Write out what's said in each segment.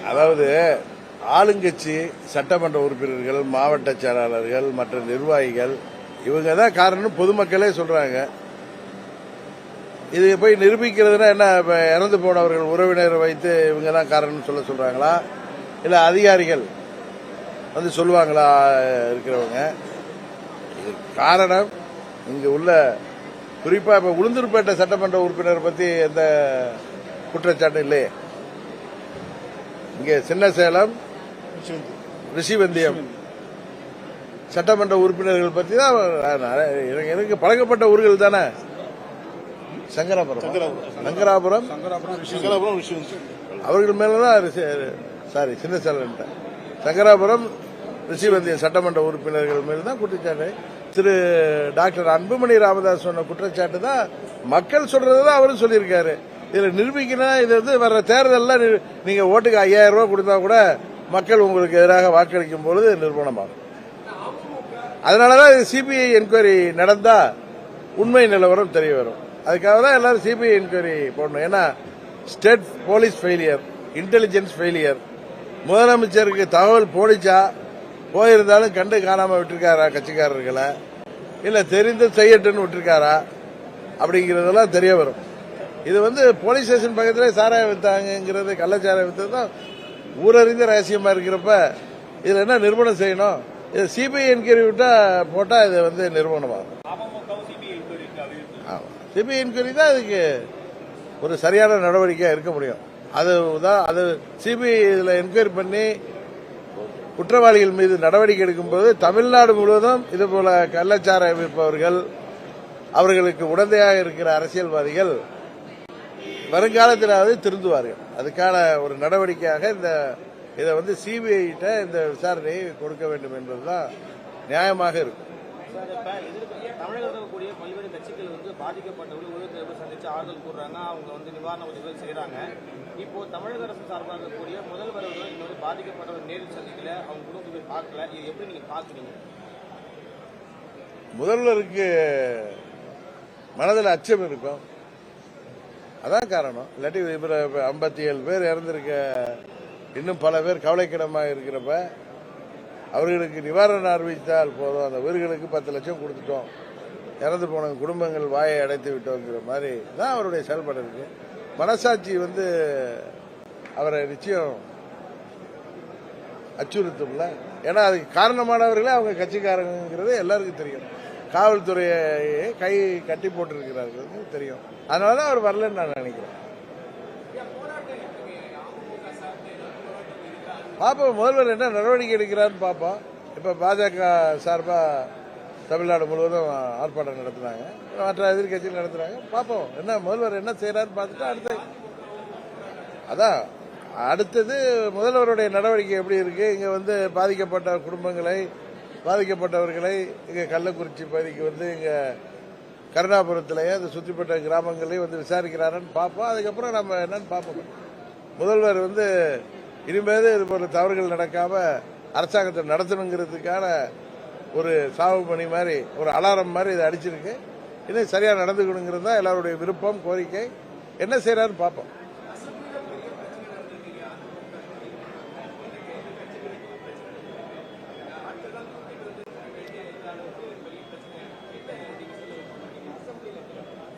அதாவது ஆளுங்கட்சி சட்டமன்ற உறுப்பினர்கள், மாவட்ட செயலாளர்கள், மற்ற நிர்வாகிகள் இவங்க தான் காரணம் பொதுமக்களே சொல்றாங்க. இது போய் நிரூபிக்கிறதுனா என்ன? இறந்து போனவர்கள் உறவினரை வைத்து இவங்க தான் காரணம் சொல்றாங்களா? இல்ல அதிகாரிகள் வந்து சொல்லுவாங்களா? இருக்கிறவங்க இது காரணம் இங்க உள்ள குறிப்பா இப்ப உளுந்தூர்பேட்டை சட்டமன்ற உறுப்பினர் பத்தி எந்த குற்றச்சாட்டு இல்லையே. இங்க சின்ன சேலம், ரிஷிவந்தியம் சட்டமன்ற உறுப்பினர்கள் பத்தி தான் எனக்கு பழக்கப்பட்ட ஊர்கள் தானே. சங்கராபுரம் அவர்கள் மேலதான் சின்ன சேலம் சங்கராபுரம் ரிஷிவந்தியம் சட்டமன்ற உறுப்பினர்கள் மேல்தான் குற்றச்சாட்டு. திரு டாக்டர் அன்புமணி ராமதாஸ் சொன்ன குற்றச்சாட்டு தான் மக்கள் சொல்றதுதான் அவரும் சொல்லியிருக்காரு. இதுல நிரூபிக்கணும். இது வந்து வர்ற தேர்தலில் நீங்க ஓட்டுக்கு 5000 ரூபாய் கொடுத்தா கூட மக்கள் உங்களுக்கு எதிராக வாக்களிக்கும் பொழுது நிரூபணமாகும். அதனாலதான் சிபிஐ என்கொயரி நடந்தா உண்மை நிலவரம் தெரிய வரும். அதுக்காக தான் எல்லாரும் சிபிஐ என்கொயரி போடணும். ஏன்னா state police failure, intelligence failure. முதலமைச்சருக்கு தகவல் போடிச்சா போயிருந்தாலும் கண்டு காணாம விட்டுருக்காரா கட்சிக்காரர்களை, இல்ல தெரிந்து செய்யட்டுன்னு விட்டுருக்காரா அப்படிங்கறதெல்லாம் தெரிய வரும். இது வந்து போலீஸ் ஸ்டேஷன் பக்கத்திலே சாராயம் வித்தாங்கிறது, கள்ளச்சாராயம் வித்தது தான் ஊரறிந்த ரகசியமா இருக்கிறப்ப இதுல என்ன நிரூபணம் செய்யணும்? இது சிபிஐ என்கொயரி விட்டா போட்டா இது வந்து நிரூபணமாகும். சிபிஐ என்கொயரி தான் இதுக்கு ஒரு சரியான நடவடிக்கையா இருக்க முடியும். அது சிபிஐ இதுல என்கொயரி பண்ணி குற்றவாளிகள் மீது நடவடிக்கை எடுக்கும்போது தமிழ்நாடு முழுவதும் இதுபோல கள்ளச்சாராயம் விற்பவர்கள், அவர்களுக்கு உடந்தையாக இருக்கிற அரசியல்வாதிகள் வருங்காலத்திலாவது திருந்துவார்கள். அதுக்கான ஒரு நடவடிக்கையாக இதை வந்து சிபிஐ இந்த விசாரணையை கொடுக்க வேண்டும் என்பதுதான் நியாயமாக இருக்கும். தமிழகத்தில் இருக்கக்கூடிய பல்வேறு கட்சிகள் வந்து பாதிக்கப்பட்டவர்கள் உயிரிழப்பு சந்திச்சு ஆறுதல் கூறுறாங்க, அவங்க வந்து நிவாரண உதவிகள் செய்யறாங்க. இப்போ தமிழக அரசு சார்பாக இருக்கக்கூடிய முதல்வர்கள் இன்னொரு பாதிக்கப்பட்டவர் நேரில் சந்திக்கல, அவங்க குடும்பத்தை பார்க்கல. இது எப்படி நீங்க பாக்குறீங்க? முதல்வருக்கு மனதில் அச்சம் இருக்கும், அதான் காரணம். இல்லாட்டி 57 பேர் இறந்திருக்க, இன்னும் பல பேர் கவலைக்கிடமாக இருக்கிறப்ப அவர்களுக்கு நிவாரணம் அறிவித்தால் போதும். அந்த உயிர்களுக்கு 10 லட்சம் கொடுத்துட்டோம், இறந்து போன குடும்பங்கள் வாயை அடைத்து விட்டோங்கிற மாதிரி தான் அவருடைய செயல்பாடு இருக்கு. மனசாட்சி வந்து அவரை நிச்சயம் அச்சுறுத்தும்ல. ஏன்னா அதுக்கு காரணமானவர்களே அவங்க கட்சிக்காரங்கிறது எல்லாருக்கும் தெரியும். காவல்துறையை கை கட்டி போட்டிருக்கிறார்கள் தெரியும். அதனாலதான் அவர் வரலன்னு நான் நினைக்கிறேன். பாப்போம் முதல்வர் என்ன நடவடிக்கை எடுக்கிறான்னு பாப்போம். இப்ப பாஜக சார்பா தமிழ்நாடு முழுவதும் ஆர்ப்பாட்டம் நடத்துறாங்க, மற்ற எதிர்கட்சிகள் நடத்துறாங்க. பாப்போம் என்ன முதல்வர் என்ன செய்யறாருன்னு பார்த்துட்டு அடுத்தது முதல்வருடைய நடவடிக்கை எப்படி இருக்கு. இங்க வந்து பாதிக்கப்பட்ட குடும்பங்களை, பாதிக்கப்பட்டவர்களை இங்க கள்ளக்குறிச்சி பகுதிக்கு வந்து இங்க கருணாபுரத்திலேயே அந்த சுற்றிப்பட்ட கிராமங்களையும் வந்து விசாரிக்கிறாருன்னு பார்ப்போம். அதுக்கப்புறம் நம்ம என்னன்னு பார்ப்போம். முதல்வர் வந்து இனிமேல் இது போல தவறுகள் நடக்காம அரசாங்கத்தை நடத்தணுங்கிறதுக்கான ஒரு சாவு மணி மாதிரி, ஒரு அலாரம் மாதிரி இதை அடிச்சிருக்கு. இன்னும் சரியா நடந்துக்கணுங்கிறது தான் எல்லாருடைய விருப்பம், கோரிக்கை. என்ன செய்யறாருன்னு பார்ப்போம்.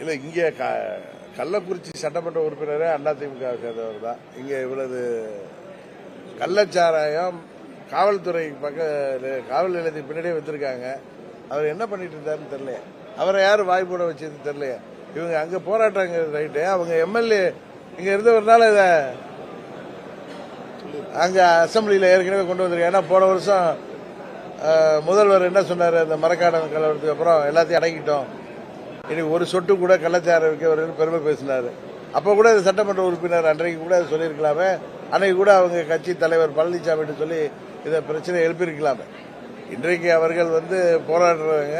இல்ல இங்க கள்ளக்குறிச்சி சட்டமன்ற உறுப்பினரே அதிமுக சேர்ந்தவர் தான். இங்க இவ்வளவு கள்ளச்சாராயம் காவல்துறை காவல் நிலையத்துக்கு பின்னாடியே வச்சிருக்காங்க. அவர் என்ன பண்ணிட்டு இருந்தாருன்னு தெரியல. அவரை யாரு வாய் போட வச்சது தெரியல. இவங்க அங்க போராட்டாங்க ரைட்டு. அவங்க எம்எல்ஏ இங்க இருந்தவர்னால இத அங்க அசம்பிளியில ஏற்கனவே கொண்டு வந்திருக்காங்க. ஏன்னா போன வருஷம் முதல்வர் என்ன சொன்னாரு, அந்த மரக்காணம் கலவரத்துக்கு அப்புறம் எல்லாத்தையும் அடங்கிட்டோம், இன்னைக்கு ஒரு சொட்டு கூட கள்ளச்சாரம் வைக்க பெருமை பேசினாரு. அப்ப கூட சட்டமன்ற உறுப்பினர் அன்றைக்கு கூட சொல்லியிருக்கலாமே. அன்னைக்கு கூட அவங்க கட்சி தலைவர் பழனிசாமி சொல்லி இதை பிரச்சனை எழுப்பியிருக்கலாமே. இன்றைக்கு அவர்கள் வந்து போராடுறாங்க.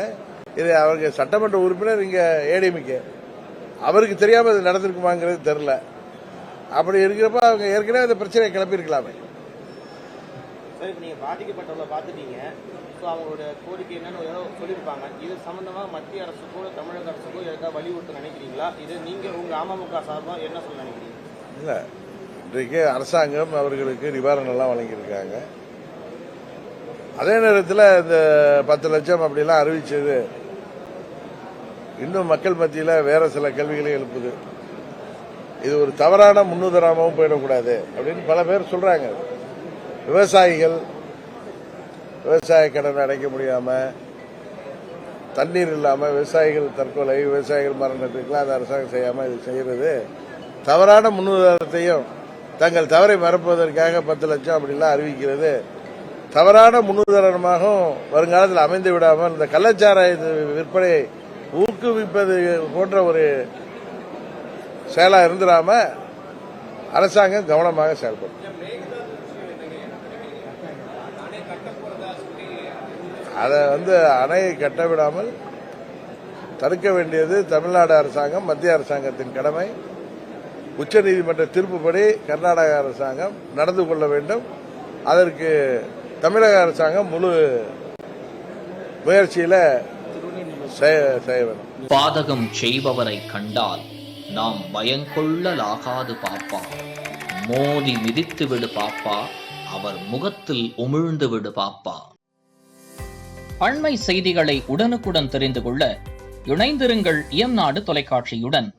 இது அவங்க சட்டமன்ற உறுப்பினர் இங்க ஏடிஎம்கே, அவருக்கு தெரியாம இது நடந்திருக்குமாங்கிறது தெரியல. அப்படி இருக்கிறப்ப அவங்க ஏற்கனவே இந்த பிரச்சனையை கிளப்பியிருக்கலாமே. நீங்க பாதிக்கப்பட்டவங்களை பாத்துட்டீங்க, அவங்களோட கோரிக்கை என்னன்னு சொல்லியிருப்பாங்க. இது சம்பந்தமா மத்திய அரசுக்கோ தமிழக அரசுக்கோ ஏதாவது வலியுறுத்த நினைக்கிறீங்களா? இது நீங்க உங்க அமமுக சார்பா என்ன சொல்ல நினைக்கிறீங்க? இல்ல இன்றைக்கு அரசாங்கம் அவர்களுக்கு நிவாரணம் எல்லாம் வழங்கியிருக்காங்க. அதே நேரத்தில் இந்த 10 லட்சம் அப்படிலாம் அறிவிச்சது இன்னும் மக்கள் மத்தியில் வேற சில கேள்விகளை எழுப்புது. இது ஒரு தவறான முன்னுதாரணமாகவும் போயிடக்கூடாது அப்படின்னு பல பேர் சொல்றாங்க. விவசாயிகள் விவசாய கடன் அடைக்க முடியாம, தண்ணீர் இல்லாம விவசாயிகள் தற்கொலை, விவசாயிகள் மரணத்துக்குலாம் அந்த அரசாங்கம் செய்யாம இது செய்யறது தவறான முன்னுதாரணத்தையும் தங்கள் தவறை மறப்பதற்காக 10 லட்சம் அப்படிலாம் அறிவிக்கிறது தவறான முன்னுதாரணமாகவும் வருங்காலத்தில் அமைந்து விடாமல் இந்த கள்ளச்சாராய விற்பனையை ஊக்குவிப்பது போன்ற ஒரு செயலா இருந்துடாம அரசாங்கம் கவனமாக செயல்படும். அதை அணையை கட்டவிடாமல் தடுக்க வேண்டியது தமிழ்நாடு அரசாங்கம், மத்திய அரசாங்கத்தின் கடமை. உச்சநீதிமன்ற தீர்ப்புப்படி கர்நாடக அரசாங்கம் நடந்து கொள்ள வேண்டும். அதற்கு தமிழக அரசாங்கம் முழு முயற்சியில செய்ய வேண்டும். பாதகம் செய்பவரை கண்டால் நாம் பயங்கொள்ளலாகாது பாப்பா, மோதி மிதித்து விடு பாப்பா, அவர் முகத்தில் உமிழ்ந்து விடு பாப்பா. அண்மை செய்திகளை உடனுக்குடன் தெரிந்து கொள்ள இணைந்திருங்கள் இயம்நாடு தொலைக்காட்சியுடன்.